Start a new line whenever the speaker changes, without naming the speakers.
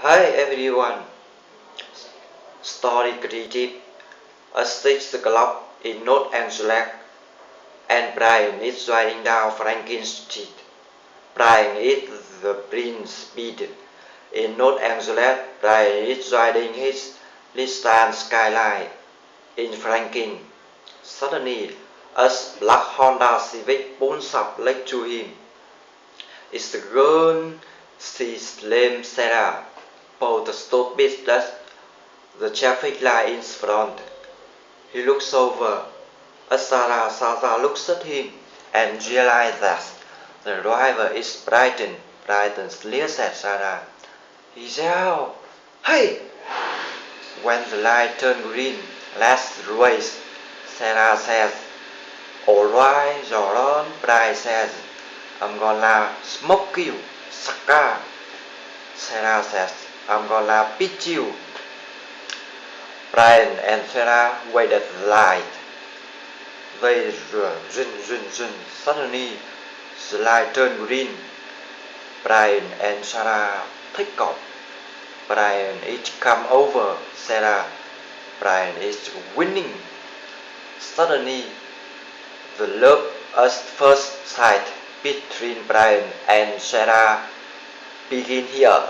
Hi everyone, story creative. A 6 o'clock in Los Angeles, and Brian is riding down Franklin Street. Brian is the prince speed. In Los Angeles, Brian is riding his Nissan Skyline in Franklin. Suddenly, a black Honda Civic pulls up next to him. It's the girl she slammed Sarah. Paul stopped the traffic light in front. He looks over. Sarah looks at him and realizes that the driver is Brighton. Brighton stares at Sarah. He yells, "Hey!" When the light turns green, let's race. Sarah says, "Alright, Jordan." Brian says, "I'm gonna smoke you, sucker." Sarah says, "I'm gonna beat you." Brian and Sarah wait at the light. They run. Suddenly, the light turned green. Brian and Sarah take off. Brian is come over Sarah. Brian is winning. Suddenly, the love at first sight between Brian and Sarah begin here.